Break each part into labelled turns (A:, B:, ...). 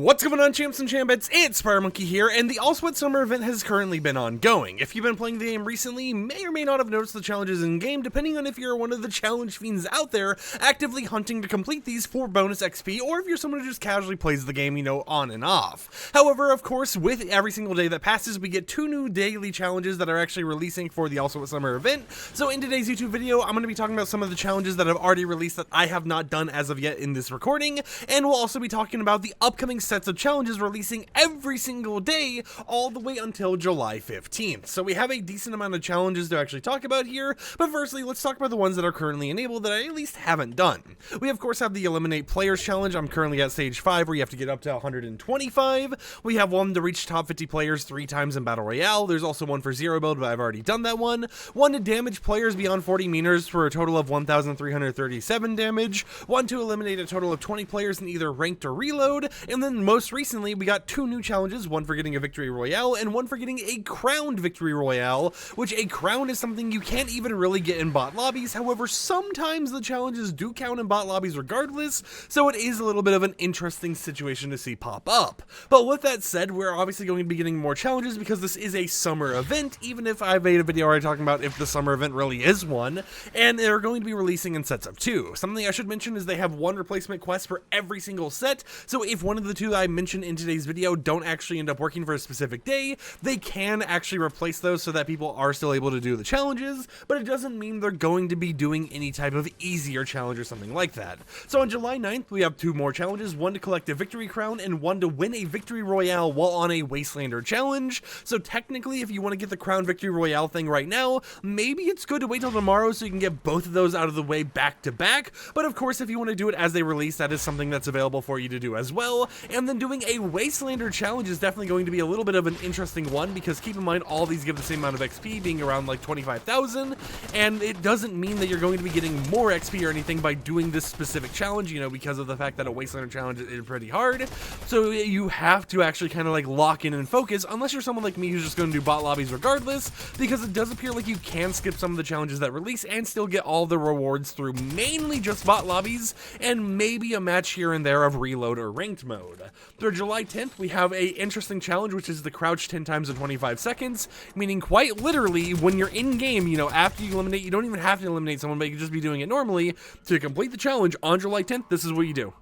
A: What's going on, champs and chambits? It's SpiderMonkey here, and the All Sweat Summer event has currently been ongoing. If you've been playing the game recently, you may or may not have noticed the challenges in-game, depending on if you're one of the challenge fiends out there actively hunting to complete these for bonus XP, or if you're someone who just casually plays the game, on and off. However, of course, with every single day that passes, we get 2 new daily challenges that are actually releasing for the All Sweat Summer event. So in today's YouTube video, I'm going to be talking about some of the challenges that have already released that I have not done as of yet in this recording, and we'll also be talking about the upcoming sets of challenges releasing every single day all the way until July 15th. So we have a decent amount of challenges to actually talk about here, but firstly, let's talk about the ones that are currently enabled that I at least haven't done. We of course have the Eliminate Players Challenge. I'm currently at stage 5 where you have to get up to 125. We have one to reach top 50 players 3 times in Battle Royale. There's also one for zero build, but I've already done that one. One to damage players beyond 40 meters for a total of 1,337 damage. One to eliminate a total of 20 players in either ranked or reload. And then most recently, we got 2 new challenges, one for getting a Victory Royale and one for getting a Crowned Victory Royale, which a crown is something you can't even really get in bot lobbies. However, sometimes the challenges do count in bot lobbies regardless, so it is a little bit of an interesting situation to see pop up. But with that said, we're obviously going to be getting more challenges because this is a summer event, even if I've made a video already talking about if the summer event really is one, and they're going to be releasing in sets of 2. Something I should mention is they have 1 replacement quest for every single set, so if one of the 2 that I mentioned in today's video don't actually end up working for a specific day, they can actually replace those so that people are still able to do the challenges, but it doesn't mean they're going to be doing any type of easier challenge or something like that. So on July 9th, we have 2 more challenges, one to collect a Victory Crown and one to win a Victory Royale while on a Wastelander challenge. So technically, if you want to get the Crown Victory Royale thing right now, maybe it's good to wait till tomorrow so you can get both of those out of the way back to back, but of course if you want to do it as they release, that is something that's available for you to do as well. And then doing a Wastelander challenge is definitely going to be a little bit of an interesting one, because keep in mind all these give the same amount of XP, being around like 25,000, and it doesn't mean that you're going to be getting more XP or anything by doing this specific challenge, because of the fact that a Wastelander challenge is pretty hard. So you have to actually kind of like lock in and focus, unless you're someone like me who's just going to do bot lobbies regardless, because it does appear like you can skip some of the challenges that release and still get all the rewards through mainly just bot lobbies and maybe a match here and there of reload or ranked mode. For July 10th, we have a interesting challenge, which is the crouch 10 times in 25 seconds, meaning quite literally when you're in game, after you eliminate, you don't even have to eliminate someone, but you can just be doing it normally. To complete the challenge on July 10th, this is what you do.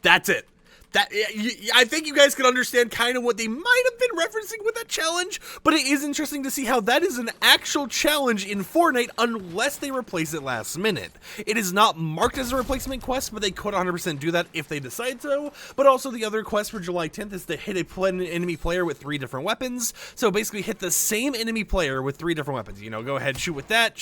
A: That's it. I think you guys can understand kind of what they might have been referencing with that challenge, but it is interesting to see how that is an actual challenge in Fortnite unless they replace it last minute. It is not marked as a replacement quest, but they could 100% do that if they decide so. But also the other quest for July 10th is to hit an enemy player with 3 different weapons. So basically hit the same enemy player with 3 different weapons. Go ahead, shoot with that,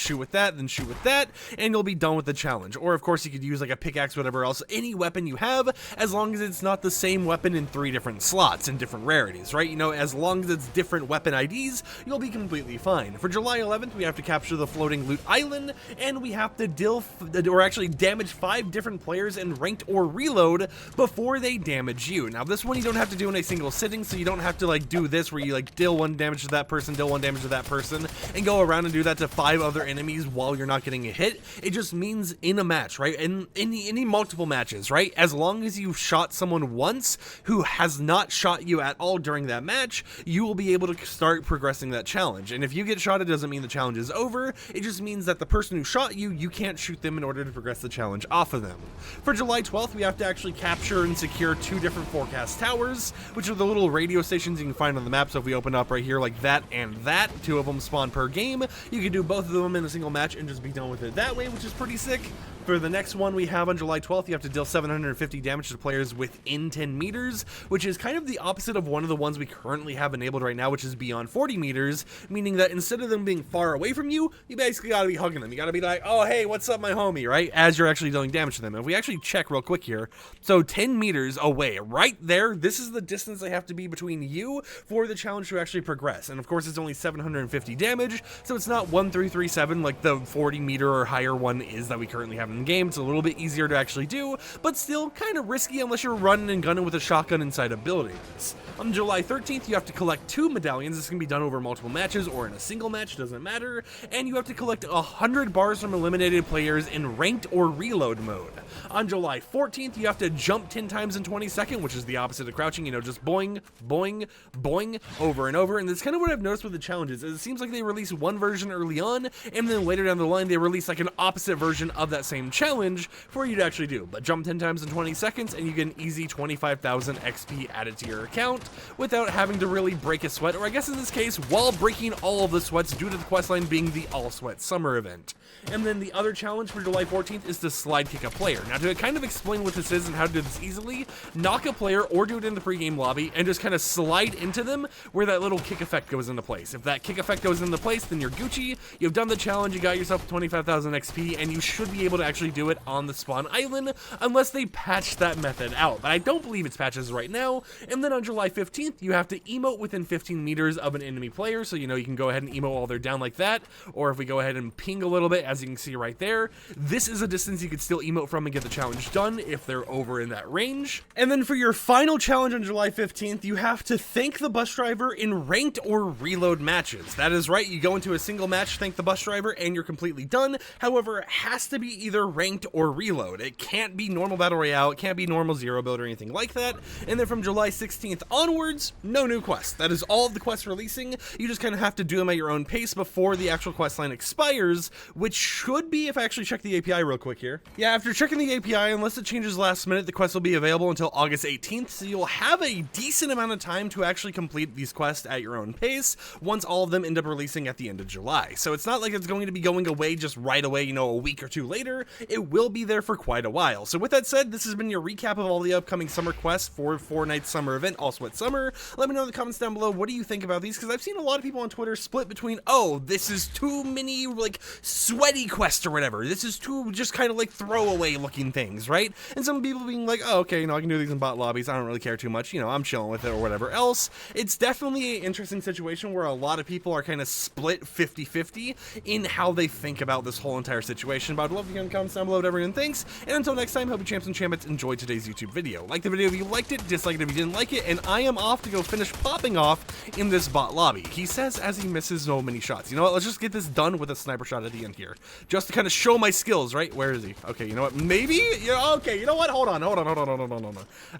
A: then shoot with that, and you'll be done with the challenge. Or of course you could use like a pickaxe, whatever else, any weapon you have, as long as it's not the same weapon in 3 different slots and different rarities, right? As long as it's different weapon IDs, you'll be completely fine. For July 11th, we have to capture the floating loot island, and we have to damage 5 different players in ranked or reload before they damage you. Now this one you don't have to do in a single sitting, so you don't have to like do this where you like deal 1 damage to that person, deal 1 damage to that person, and go around and do that to 5 other enemies while you're not getting a hit. It just means in a match, right? In any multiple matches, right? As long as you shot someone once who has not shot you at all during that match, you will be able to start progressing that challenge. And if you get shot, it doesn't mean the challenge is over. It just means that the person who shot you, you can't shoot them in order to progress the challenge off of them. For July 12th, we have to actually capture and secure 2 different forecast towers, which are the little radio stations you can find on the map. So if we open up right here like that and that, 2 of them spawn per game. You can do both of them in a single match and just be done with it that way, which is pretty sick. For the next one we have on July 12th, you have to deal 750 damage to players within 10 meters, which is kind of the opposite of one of the ones we currently have enabled right now, which is beyond 40 meters, meaning that instead of them being far away from you, you basically gotta be hugging them. You gotta be like, oh, hey, what's up, my homie, right? As you're actually dealing damage to them. And if we actually check real quick here, so 10 meters away, right there, this is the distance they have to be between you for the challenge to actually progress. And of course, it's only 750 damage, so it's not 1337 like the 40 meter or higher one is that we currently have in in game. It's a little bit easier to actually do, but still kind of risky unless you're running and gunning with a shotgun inside of buildings. On July 13th, you have to collect 2 medallions. This can be done over multiple matches or in a single match, doesn't matter. And you have to collect 100 bars from eliminated players in ranked or reload mode. On July 14th, you have to jump 10 times in 20 seconds, which is the opposite of crouching, you know, just boing, boing, boing, over and over. And that's kind of what I've noticed with the challenges. It seems like they release one version early on, and then later down the line, they release like an opposite version of that same challenge for you to actually do. But jump 10 times in 20 seconds, and you get an easy 25,000 XP added to your account without having to really break a sweat, or I guess in this case, while breaking all of the sweats due to the questline being the All Sweat Summer event. And then the other challenge for July 14th is to slide kick a player. Now, to kind of explain what this is and how to do this easily, knock a player or do it in the pregame lobby and just kind of slide into them where that little kick effect goes into place. If that kick effect goes into place, then you're Gucci, you've done the challenge, you got yourself 25,000 XP, and you should be able to actually do it on the spawn island, unless they patch that method out. But I don't believe it's patches right now. And then on July 15th, you have to emote within 15 meters of an enemy player, so you know you can go ahead and emote while they're down like that, or if we go ahead and ping a little bit, as you can see right there, this is a distance you could still emote from and get the challenge done if they're over in that range. And then for your final challenge on July 15th, you have to thank the bus driver in ranked or reload matches. That is right, you go into a single match, thank the bus driver, and you're completely done. However, it has to be either ranked or reload. It can't be normal battle royale, it can't be normal zero build or anything like that. And then from July 16th onwards, no new quests. That is all of the quests releasing. You just kind of have to do them at your own pace before the actual quest line expires, which should be, if I actually check the API real quick here. Yeah, after checking the API, unless it changes last minute, the quest will be available until August 18th, so you'll have a decent amount of time to actually complete these quests at your own pace once all of them end up releasing at the end of July. So it's not like it's going to be going away just right away, you know, a week or two later. It will be there for quite a while. So with that said, this has been your recap of all the upcoming summer quests for Fortnite's summer event, All Sweat Summer. Let me know in the comments down below, what do you think about these? Because I've seen a lot of people on Twitter split between, oh, this is too many, like, sweaty quests or whatever. This is too just kind of like throwaway looking things, right? And some people being like, oh, okay, you know, I can do these in bot lobbies. I don't really care too much. You know, I'm chilling with it or whatever else. It's definitely an interesting situation where a lot of people are kind of split 50-50 in how they think about this whole entire situation. But I'd love to hear in the comments down below what everyone thinks. And until next time, hope you champs and champions enjoyed today's YouTube video. Like the video if you liked it, dislike it if you didn't like it, and I am off to go finish popping off in this bot lobby. He says as he misses so many shots. You know what? Let's just get this done with a sniper shot at the end here, just to kind of show my skills, right? Where is he? Okay, you know what? Maybe? Yeah, okay, you know what? Hold on.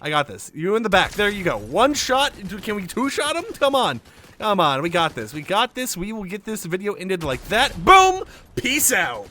A: I got this. You in the back. There you go. One shot. Can we two-shot him? Come on. Come on. We got this. We got this. We will get this video ended like that. Boom. Peace out.